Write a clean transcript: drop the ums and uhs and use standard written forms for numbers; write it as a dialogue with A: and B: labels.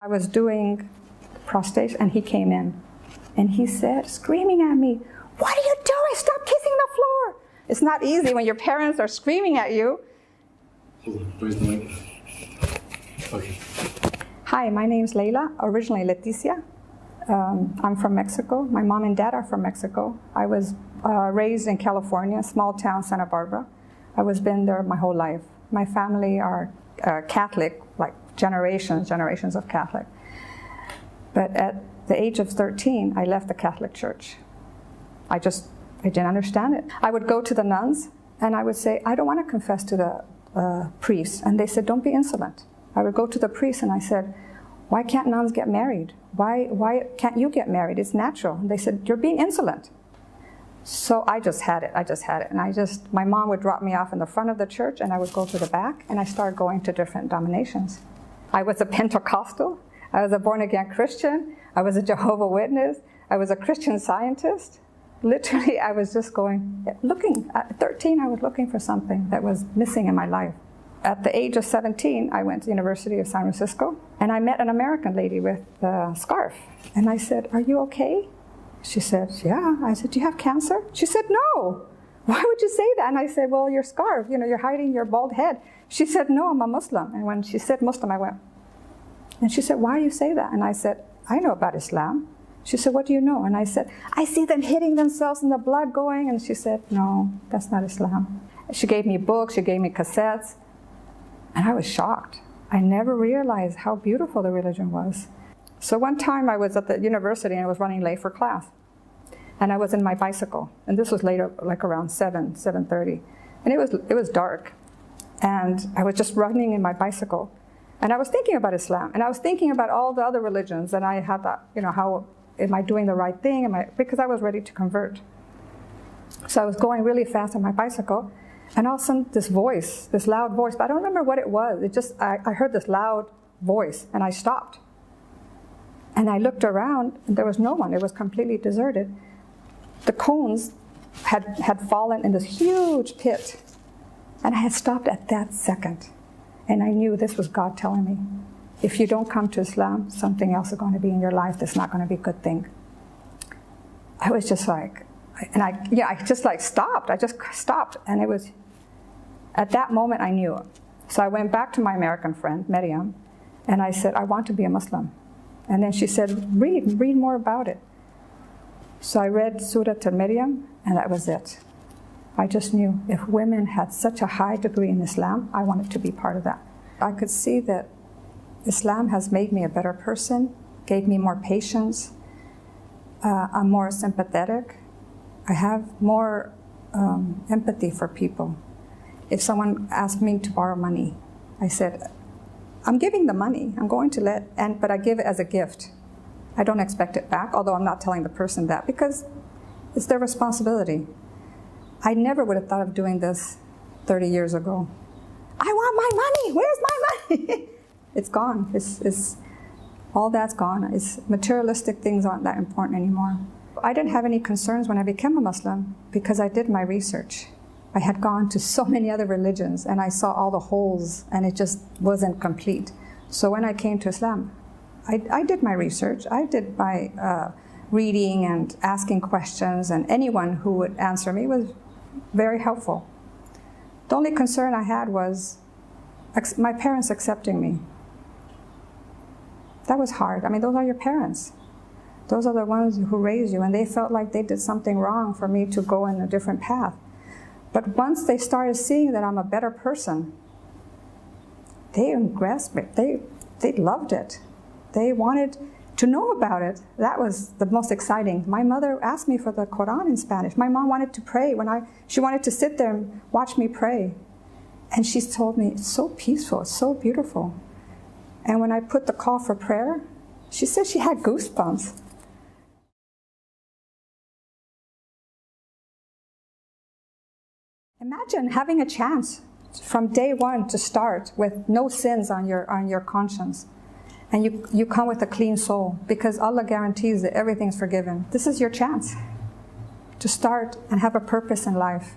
A: I was doing prostration and he came in and he said, screaming at me, "What are you doing? Stop kissing the floor." It's not easy when your parents are screaming at you.
B: Hold on, where's the mic? Okay.
A: Hi, my name's Laila, originally Leticia. I'm from Mexico. My mom and dad are from Mexico. I was raised in California, small town, Santa Barbara. I was been there my whole life. My family are Catholic, like generations of Catholic. But at the age of 13, I left the Catholic Church. I didn't understand it. I would go to the nuns and I would say, "I don't want to confess to the priest." And they said, "Don't be insolent." I would go to the priest and I said, "Why can't nuns get married? Why can't you get married? It's natural." And they said, "You're being insolent." So I just had it. And my mom would drop me off in the front of the church and I would go to the back and I started going to different denominations. I was a Pentecostal. I was a born-again Christian. I was a Jehovah's Witness. I was a Christian Scientist. Literally, I was just looking. At 13, I was looking for something that was missing in my life. At the age of 17, I went to the University of San Francisco, and I met an American lady with a scarf. And I said, "Are you okay?" She said, "Yeah." I said, "Do you have cancer?" She said, "No." "Why would you say that?" And I said, "Well, your scarf, you're hiding your bald head." She said, "No, I'm a Muslim." And when she said Muslim, I went. And she said, "Why do you say that?" And I said, "I know about Islam." She said, "What do you know?" And I said, "I see them hitting themselves and the blood going." And she said, "No, that's not Islam." She gave me books, she gave me cassettes. And I was shocked. I never realized how beautiful the religion was. So one time I was at the university and I was running late for class. And I was in my bicycle. And this was later, like around 7:30. And it was dark. And I was just running in my bicycle. And I was thinking about Islam. And I was thinking about all the other religions. And I had that, how am I doing the right thing? Because I was ready to convert. So I was going really fast on my bicycle. And all of a sudden, this loud voice, but I don't remember what it was. I heard this loud voice, and I stopped. And I looked around, and there was no one. It was completely deserted. The cones had fallen in this huge pit. And I had stopped at that second. And I knew this was God telling me, if you don't come to Islam, something else is going to be in your life that's not going to be a good thing. I was just like, I just stopped. I just stopped. And it was, at that moment I knew. So I went back to my American friend, Miriam, and I said, "I want to be a Muslim." And then she said, read more about it. So I read Surah Al-Maryam, and that was it. I just knew if women had such a high degree in Islam, I wanted to be part of that. I could see that Islam has made me a better person, gave me more patience, I'm more sympathetic. I have more empathy for people. If someone asked me to borrow money, I said, "I'm giving the money. I'm going to but I give it as a gift. I don't expect it back," although I'm not telling the person that because it's their responsibility. I never would have thought of doing this 30 years ago. "I want my money. Where's my money?" It's gone. All that's gone. Materialistic things aren't that important anymore. I didn't have any concerns when I became a Muslim because I did my research. I had gone to so many other religions and I saw all the holes and it just wasn't complete. So when I came to Islam, I did my research. I did my reading and asking questions, and anyone who would answer me was very helpful. The only concern I had was my parents accepting me. That was hard. I mean, those are your parents. Those are the ones who raised you, and they felt like they did something wrong for me to go in a different path. But once they started seeing that I'm a better person, they grasped me. They loved it. They wanted to know about it. That was the most exciting. My mother asked me for the Quran in Spanish. My mom wanted to pray. She wanted to sit there and watch me pray. And she told me, "It's so peaceful, it's so beautiful." And when I put the call for prayer, she said she had goosebumps. Imagine having a chance from day one to start with no sins on your conscience. And you come with a clean soul because Allah guarantees that everything's forgiven. This is your chance to start and have a purpose in life.